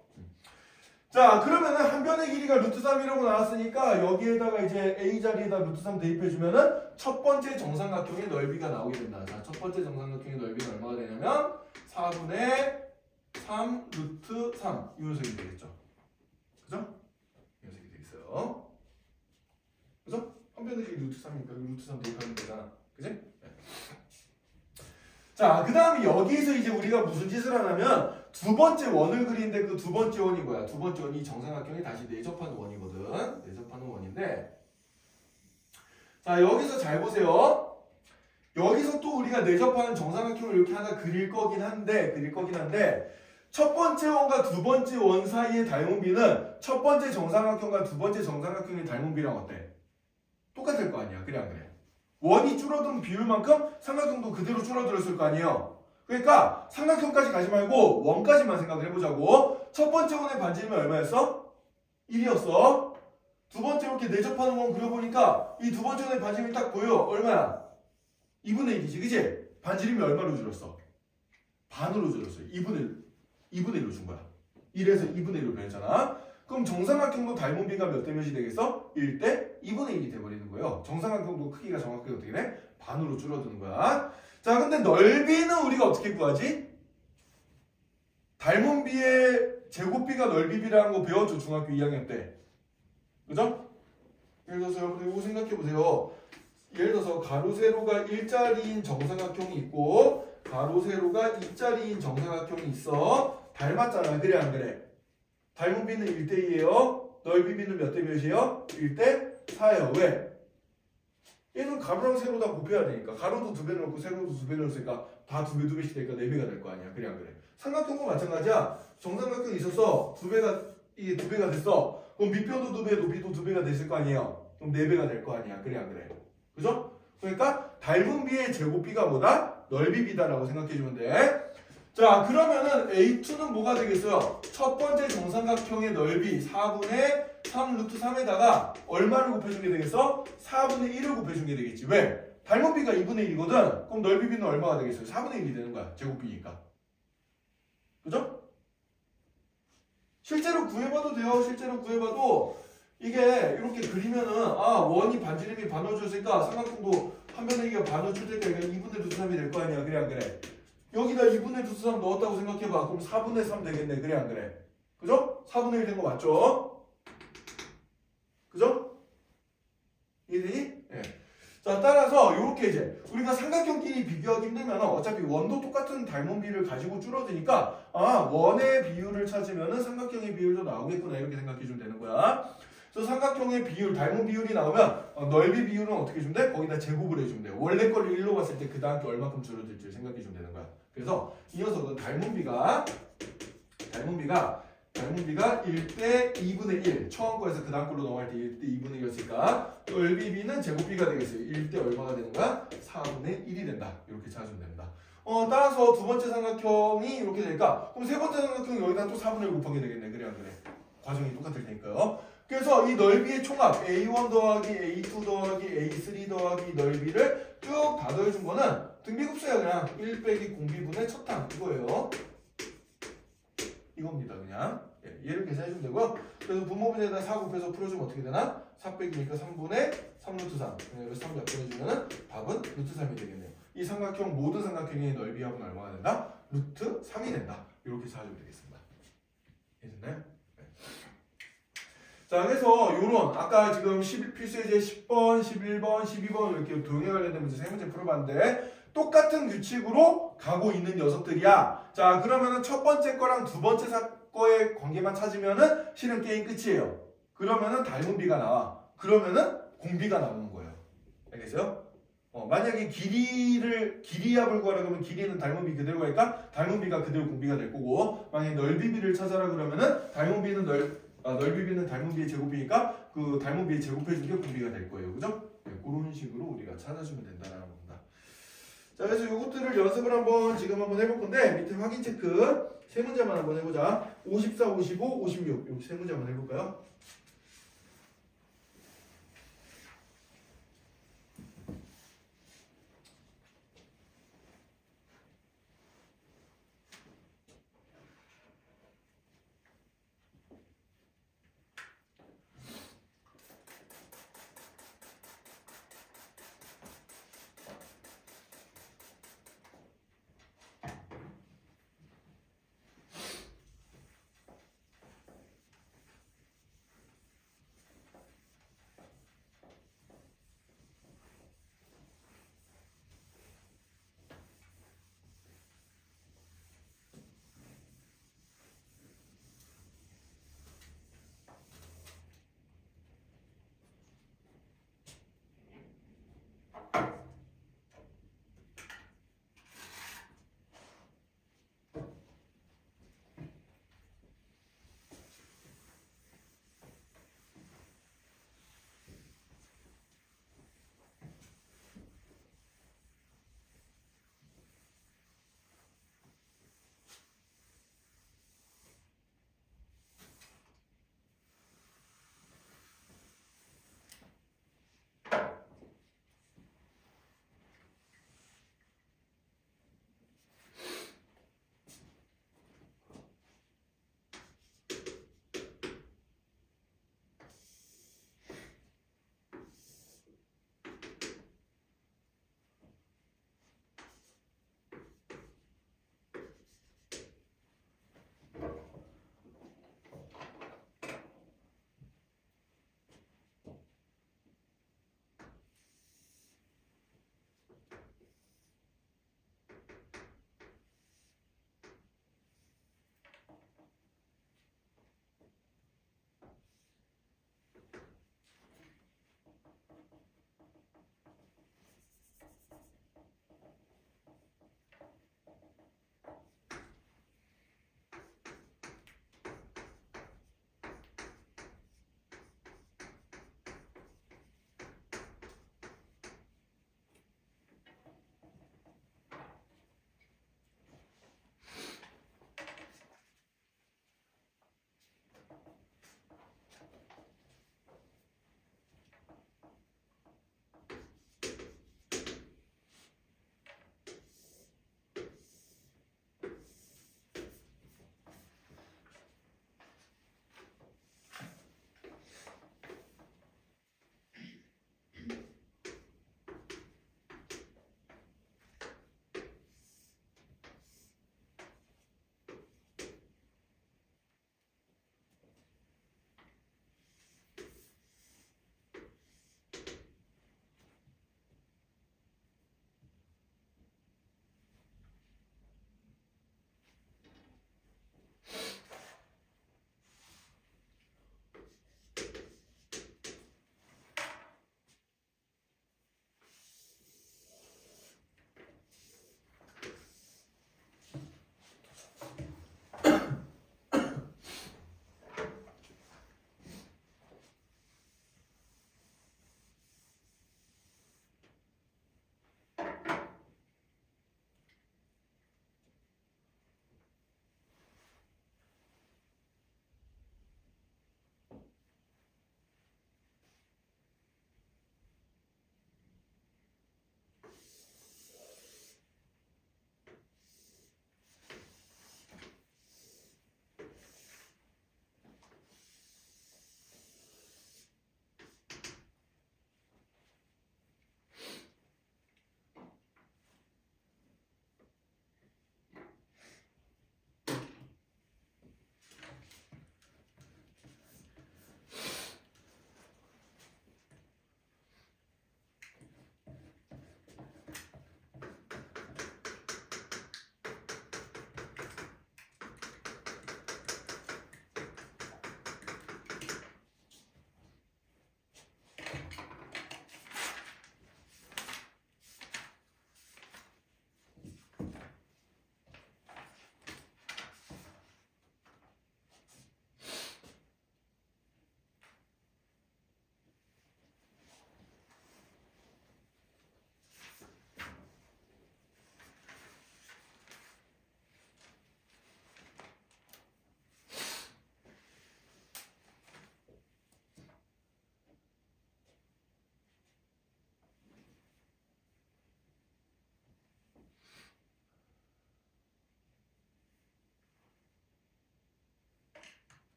자, 그러면은 한 변의 길이가 루트 3이라고 나왔으니까 여기에다가 이제 A 자리에다 루트 3 대입해주면은 첫 번째 정삼각형의 넓이가 나오게 된다. 자, 첫 번째 정삼각형의 넓이가 얼마가 되냐면 4분의 3 루트 3 이 녀석이 되겠죠. 그죠? 이 녀석이 되겠어요. 그죠? 한 변의 길이 루트 3이니까 루트 3 대입하면 되잖아. 그지? 네. 자, 그 다음에 여기에서 이제 우리가 무슨 짓을 하냐면 두 번째 원을 그리는데 그 두 번째 원이 뭐야? 두 번째 원이 정삼각형이 다시 내접하는 원이거든. 내접하는 원인데 자, 여기서 잘 보세요. 여기서 또 우리가 내접하는 정삼각형을 이렇게 하나 그릴 거긴 한데 첫 번째 원과 두 번째 원 사이의 닮은비는 첫 번째 정삼각형과 두 번째 정삼각형의 닮은비랑 어때? 똑같을 거 아니야. 그래 안 그래? 원이 줄어든 비율만큼 삼각형도 그대로 줄어들었을 거 아니에요. 그러니까 삼각형까지 가지 말고 원까지만 생각을 해보자고. 첫 번째 원의 반지름이 얼마였어? 1이었어. 두 번째 이렇게 내접하는 원 그려보니까 이 두 번째 원의 반지름이 딱 보여. 얼마야? 2분의 1이지. 그치? 반지름이 얼마로 줄었어? 반으로 줄었어. 2분의 1로 준 거야. 1에서 2분의 1로 변했잖아. 그럼 정삼각형도 닮은비가 몇 대 몇이 되겠어? 1대 2분의 1이 돼버리는 거예요. 정삼각형도 크기가 정확하게 어떻게 돼? 반으로 줄어드는 거야. 자, 근데 넓이는 우리가 어떻게 구하지? 닮은비의 제곱비가 넓이비라는 거 배웠죠? 중학교 2학년 때. 그죠? 예를 들어서 여러분들 이거 생각해보세요. 예를 들어서 가로 세로가 1자리인 정삼각형이 있고 가로 세로가 2자리인 정삼각형이 있어. 닮았잖아. 그래 안 그래? 닮은비는 1대2예요. 넓이비는 몇 대 몇이에요? 1대 4예요. 왜? 얘는 가로랑 세로 다 곱해야 되니까. 가로도 2배 넣고 세로도 2배 넣었으니까 다 2배, 2배씩 되니까 4배가 될 거 아니야. 그래 안 그래? 삼각형도 마찬가지야. 정삼각형이 있었어. 이게 2배가 됐어. 그럼 밑변도 2배, 높이도 2배가 됐을 거 아니에요. 그럼 4배가 될 거 아니야. 그래 안 그래? 그죠? 그러니까 닮은비의 제곱비가 뭐다? 넓이비다라고 생각해주면 돼. 자, 그러면은 A2는 뭐가 되겠어요? 첫 번째 정삼각형의 넓이 4분의 3 루트 3에다가 얼마를 곱해준 게 되겠어? 4분의 1을 곱해준 게 되겠지. 왜? 닮은비가 2분의 1이거든? 그럼 넓이비는 얼마가 되겠어요? 4분의 1이 되는 거야. 제곱비니까. 그죠? 실제로 구해봐도 돼요. 실제로 구해봐도 이게 이렇게 그리면은 원이 반지름이 반어줬으니까 삼각형도 한 변의 길이가 반어줄 테니까 2분의 루트 3이 될 거 아니야. 그래 안 그래? 여기다 2분의 루트 3 넣었다고 생각해봐. 그럼 4분의 3 되겠네. 그래 안 그래? 그죠? 4분의 1 된 거 맞죠? 그죠? 이해되니? 예. 자, 따라서 이렇게 이제 우리가 삼각형끼리 비교하기 힘들면 어차피 원도 똑같은 닮은 비를 가지고 줄어드니까 원의 비율을 찾으면은 삼각형의 비율도 나오겠구나 이렇게 생각해 주면 되는 거야. 그래서 삼각형의 비율, 닮은 비율이 나오면 넓이 비율은 어떻게 주면 돼? 거기다 제곱을 해주면 돼. 원래 거를 1로 봤을 때 그 다음 게 얼마큼 줄어들지 생각해 주면 되는 거야. 그래서 이 녀석은 닮은 비가 1대 2분의 1 처음 거에서 그 다음 걸로 넘어갈 때 1대 2분의 1이었으니까 넓이 b는 제곱 b가 되겠어요. 1대 얼마가 되는 거야? 4분의 1이 된다. 이렇게 찾으면 됩니다. 따라서 두 번째 삼각형이 이렇게 되니까 그럼 세 번째 삼각형이 여기다 또 4분의 1 곱하게 되겠네. 그래 안 그래? 과정이 똑같을 테니까요. 그래서 이 넓이의 총합 A1 더하기 A2 더하기 A3 더하기 넓이를 쭉 다 더해준 거는 등비급수야. 그냥 1 빼기 공비분의 첫항 이거예요. 이겁니다. 그냥 얘를 계산해주면 되고요. 그래서 분모분에다 4 곱해서 풀어주면 어떻게 되나? 4 빼기니까 3분의 3 루트 3 그래서 3 약분해주면 답은 루트 3이 되겠네요. 이 삼각형 모든 삼각형의 넓이합은 얼마가 된다? 루트 3이 된다. 이렇게 찾아주면 되겠습니다. 이해됐나요? 네. 자, 그래서 요런 아까 지금 필수예제 10번, 11번, 12번 이렇게 도형에 관련된 문제 3문제 풀어봤는데 똑같은 규칙으로 가고 있는 녀석들이야. 자, 그러면은 첫 번째 거랑 두 번째 거의 관계만 찾으면은 실은 게임 끝이에요. 그러면은 닮은 비가 나와. 그러면은 공비가 나오는 거예요. 알겠어요? 만약에 길이합을 구하라 그러면 길이는 닮은 비 그대로 갈까? 닮은 비가 그대로 공비가 될 거고, 만약에 넓이 비를 찾아라 그러면은 닮은 비는 넓이 비는 닮은 비의 제곱이니까 그 닮은 비의 제곱해준 게 공비가 될 거예요. 그죠? 네, 그런 식으로 우리가 찾아주면 된다는 겁니다. 자, 그래서 이것들을 연습을 지금 한번 해볼 건데 밑에 확인 체크 세 문제만 한번 해보자. 54, 55, 56 이렇게 세 문제 한번 해볼까요?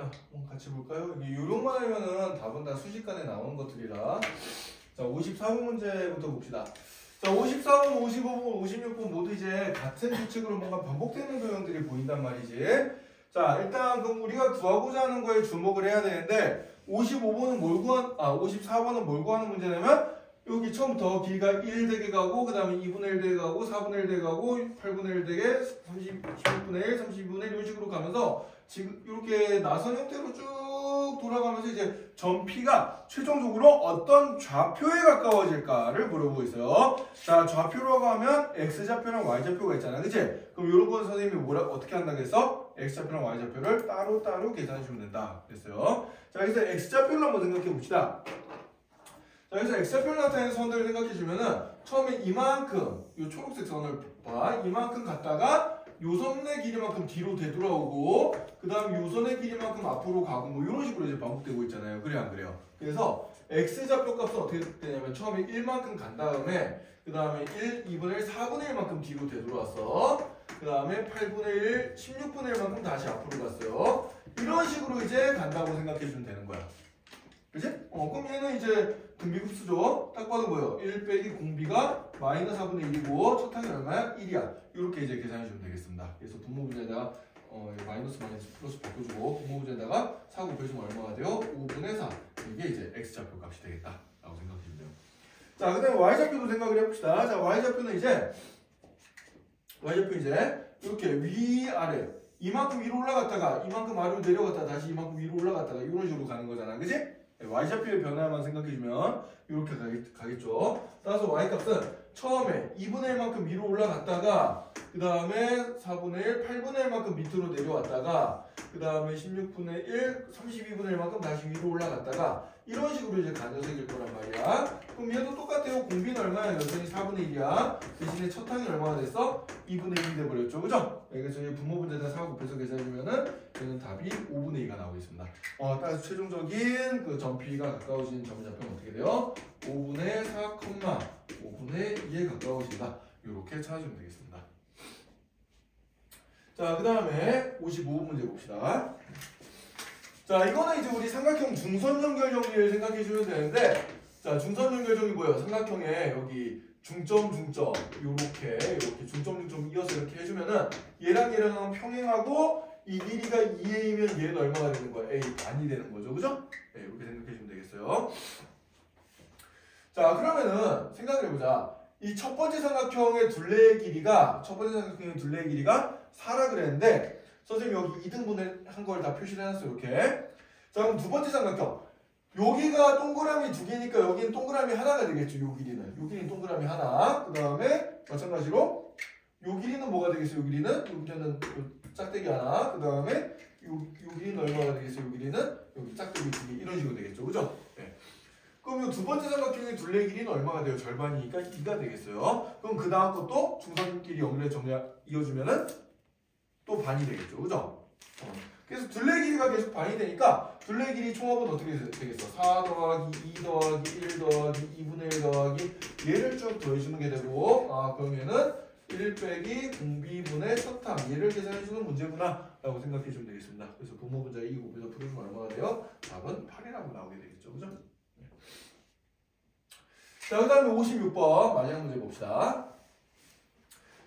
자, 한번 같이 볼까요? 이게 요령만 하면은 답은 다 순식간에 나오는 것들이라. 자, 54번 문제부터 봅시다. 자, 54번, 55번, 56번 모두 이제 같은 규칙으로 뭔가 반복되는 도형들이 보인단 말이지. 자, 일단 그럼 우리가 구하고자 하는 거에 주목을 해야 되는데 55번은 뭘 구한, 54번은 뭘 구하는 문제냐면 여기 처음부터 길이가 1 되게 가고 그 다음에 2분의 1 되게 가고 4분의 1 되게 가고 8분의 1 되게 16분의 1, 32분의 1 이런 식으로 가면서 지금 이렇게 나선 형태로 쭉 돌아가면서 이제 점 P가 최종적으로 어떤 좌표에 가까워질까를 물어보고 있어요. 자, 좌표라고 하면 X좌표랑 Y좌표가 있잖아. 그치? 그럼 이런 건 선생님이 어떻게 한다고 했어? X좌표랑 Y좌표를 따로따로 계산해 주면 된다. 그랬어요. 자, 그래서 X좌표를 한번 생각해 봅시다. 자, 그래서 X좌표를 나타내는 선들을 생각해 주면은 처음에 이만큼, 이 초록색 선을 봐. 이만큼 갔다가 요 선의 길이만큼 뒤로 되돌아오고 그 다음 요 선의 길이만큼 앞으로 가고 뭐 이런 식으로 이제 반복되고 있잖아요. 그래 안 그래요? 그래서 X좌표 값은 어떻게 되냐면 처음에 1만큼 간 다음에 그 다음에 1, 2분의 1, 4분의 1만큼 뒤로 되돌아왔어. 그 다음에 8분의 1, 16분의 1만큼 다시 앞으로 갔어요. 이런 식으로 이제 간다고 생각해 주면 되는 거야. 그치? 그럼 얘는 이제 등비급수죠. 딱 봐도 뭐예요? 1 빼기 공비가 마이너스 4분의 1이고 첫 항이 얼마야? 1이야. 이렇게 이제 계산해 주면 되겠습니다. 그래서 분모분자에다가 마이너스 플러스 바꿔주고 분모분자에다가 4 곱해주면 얼마가 돼요? 5분의 4. 이게 이제 X좌표 값이 되겠다. 라고 생각해 주면 돼요. 자, 그 다음에 Y좌표도 생각을 해봅시다. 자, Y좌표는 이제 이렇게 위아래 이만큼 위로 올라갔다가 이만큼 아래로 내려갔다가 다시 이만큼 위로 올라갔다가 이런 식으로 가는 거잖아. 그치? Y좌표의 변화만 생각해주면 이렇게 가겠죠. 따라서 Y값은 처음에 2분의 1만큼 위로 올라갔다가 그 다음에 4분의 1, 8분의 1만큼 밑으로 내려왔다가 그 다음에 16분의 1, 32분의 1만큼 다시 위로 올라갔다가 이런 식으로 이제 가녀색일 거란 말이야. 그럼 얘도 똑같아요. 공비는 얼마야? 여전히 4분의 1이야. 대신에 첫 항이 얼마나 됐어? 2분의 1이 돼버렸죠. 그죠? 그래서 분모분자에다 4 곱해서 계산해주면은 얘는 답이 5분의 2가 나오겠습니다. 따라서 최종적인 그 점 P가 가까워진 점좌표는 어떻게 돼요? 5분의 4, 5분의 2에 가까워진다. 이렇게 찾아주면 되겠습니다. 자, 그 다음에 55번 문제 봅시다. 자, 이거는 이제 우리 삼각형 중선 연결 정리를 생각해 주면 되는데, 자, 중선 연결 정리 뭐예요? 삼각형에 여기 중점 요렇게 중점 이어서 이렇게 해주면은 얘랑 평행하고 이 길이가 2a면 얘는 얼마가 되는 거야? a 반이 되는 거죠, 그죠? 네, 이렇게 생각해 주면 되겠어요. 자, 그러면은 생각을 해보자. 이 첫 번째 삼각형의 둘레의 길이가 4라 그랬는데 선생님이 여기 2등분을 한 걸 다 표시를 해놨어요. 이렇게. 자, 그럼 두 번째 삼각형. 여기가 동그라미 2개니까 여기는 동그라미 하나가 되겠죠. 요 길이는 동그라미 하나. 그 다음에 마찬가지로 요 길이는 뭐가 되겠어요? 여기는 짝대기 하나. 그 다음에 요 길이는 얼마가 되겠어요? 요 길이는 여기 짝대기 2개. 이런 식으로 되겠죠. 그죠? 네. 그럼 이 두 번째 삼각형의 둘레 길이는 얼마가 돼요? 절반이니까 2가 되겠어요. 그럼 그 다음 것도 중선끼리 연결해 이어주면은 또 반이 되겠죠. 그죠? 그래서 둘레 길이가 계속 반이 되니까 둘레 길이 총합은 어떻게 되겠어? 4 더하기 2 더하기 1 더하기 2분의 1 더하기 얘를 쭉 더해주는 게 되고 그럼 얘는 1 빼기 공비분의 첫항 얘를 계산해주는 문제구나 라고 생각해주면 되겠습니다. 그래서 분모분자 2 곱해서 풀어주면 얼마가 돼요? 답은 8이라고 나오게 되겠죠. 그죠? 자, 그 다음에 56번 마지막 문제 봅시다.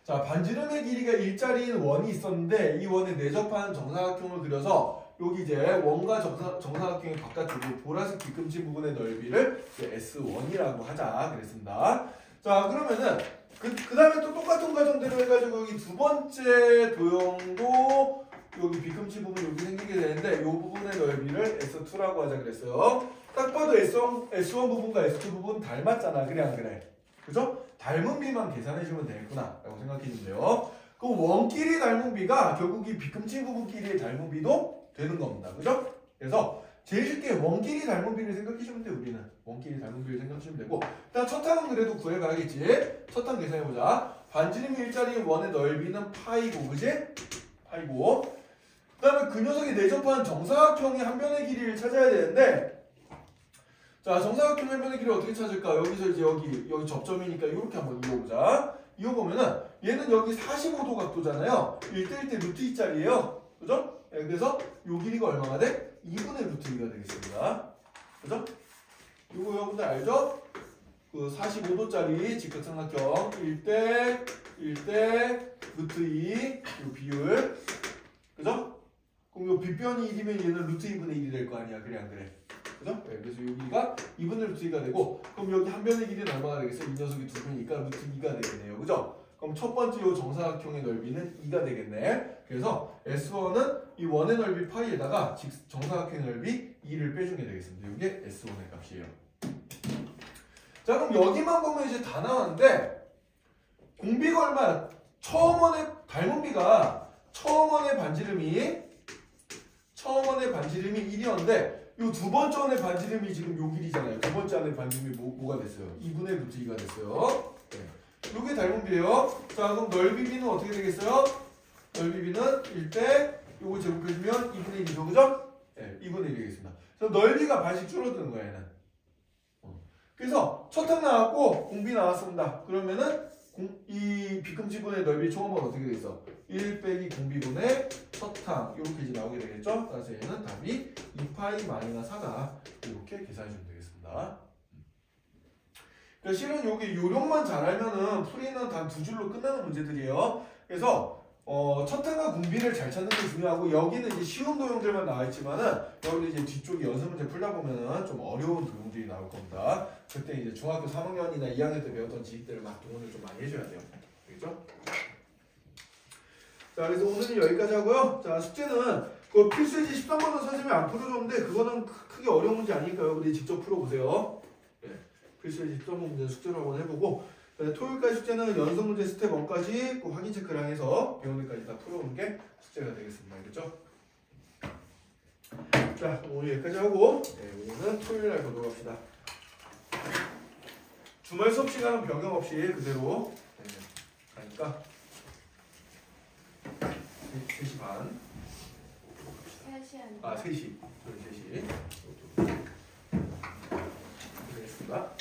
자, 반지름의 길이가 일자리인 원이 있었는데 이 원에 내접한 정사각형을 그려서 여기 이제 원과 정사각형의 바깥쪽으로 보라색 뒤꿈치 부분의 넓이를 S1이라고 하자 그랬습니다. 자, 그러면은 그 다음에 또 똑같은 과정대로 해가지고 여기 두 번째 도형도 여기 뒤꿈치 부분 여기 생기게 되는데 이 부분의 넓이를 S2라고 하자 그랬어요. 딱 봐도 S1 부분과 S2 부분 닮았잖아. 그래 안 그래? 그죠? 닮은 비만 계산해주면 되겠구나 라고 생각해주면 돼요. 그 원끼리 닮은 비가 결국 이 뒤꿈치 부분끼리의 닮은 비도 되는 겁니다. 그죠? 그래서 제일 쉽게 원끼리 닮은 비를 생각해주면 돼. 우리는 원끼리 닮은 비를 생각해주면 되고 일단 첫 항은 그래도 구해가야겠지. 첫 항 계산해보자. 반지름이 일자리인 원의 넓이는 파이고 그지? 파이고 그 다음에 그 녀석이 내접한 정사각형의 한 변의 길이를 찾아야 되는데 자, 정사각형 한 변의 길이를 어떻게 찾을까? 여기서 이제 여기 접점이니까 이렇게 한번 이어보자. 이어보면은 얘는 여기 45도 각도잖아요. 1대1대 루트 2짜리예요. 그죠? 네, 그래서 요 길이가 얼마가 돼? 2분의 루트 2가 되겠습니다. 그죠? 이거 여러분들 알죠? 그 45도짜리 직각삼각형 1대 루트 2 이 비율. 그죠? 그럼 요 빗변이 1이면 얘는 루트 2분의 1이 될 거 아니야. 그래 안 그래? 그죠? 네, 그래서 여기가 2분의 루트 2가 되고, 그럼 여기 한 변의 길이는 얼마가 되겠어요? 이 녀석이 두 변이니까 루트 2가 되겠네요. 그죠? 그럼 첫 번째 요 정사각형의 넓이는 2가 되겠네. 그래서 S1은 이 원의 넓이 파이에다가 정사각형의 넓이 2를 빼준 게 되겠습니다. 이게 S1의 값이에요. 자, 그럼 여기만 보면 이제 다 나왔는데, 공비가 얼마야? 처음 원의 닮은 비가 처음 원의 반지름이 1이었는데, 요 두 번째 원의 반지름이 지금 요 길이잖아요. 두 번째 원의 반지름이 뭐가 됐어요? 2분의 루트 2가 됐어요. 네. 요게 닮은 비예요. 자, 그럼 넓이 비는 어떻게 되겠어요? 넓이 비는 1대 요거 제곱해주면 2분의 1이죠. 그죠? 네, 2분의 1이 되겠습니다. 그래서 넓이가 반씩 줄어드는 거야, 얘는. 그래서 첫 항 나왔고 공비 나왔습니다. 그러면은 이 비금지분의 넓이 총합은 어떻게 돼 있어? 1 빼기 공비분의 첫 항 이렇게 이제 나오게 되겠죠? 따라서 얘는 답이 2파이 마이너스 4다. 이렇게 계산해 주면 되겠습니다. 그러니까 실은 여기 요령만 잘 알면은 풀이는 단 두 줄로 끝나는 문제들이에요. 그래서 첫 항과 공비를 잘 찾는 게 중요하고, 여기는 이제 쉬운 도형들만 나와 있지만은 여기 이제 뒤쪽에 연습 문제 풀다 보면은 좀 어려운 도형들이 나올 겁니다. 그때 이제 중학교 3학년이나 2학년 때 배웠던 지식들을 막 동원을 좀 많이 해줘야 돼요. 알겠죠? 자, 그래서 오늘은 여기까지 하고요. 자, 숙제는 그 필수예지 13번은 선생님이 안 풀어줬는데 그거는 크게 어려운 문제 아니니까요. 우리 직접 풀어보세요. 네. 필수예지 13번 문제 숙제로 한번 해보고, 토요일까지 숙제는 연속 문제 스텝 1까지 그 확인 체크를 해서 배우기까지 다 풀어오는 게 숙제가 되겠습니다. 알겠죠? 자, 오늘 여기까지 하고, 오늘은 토요일 날 보도록 합시다. 주말 수업 시간은 변경 없이 그대로 가니까 3시 반. 3시 아니에요? 아, 3시. 저희 3시. 알겠습니다.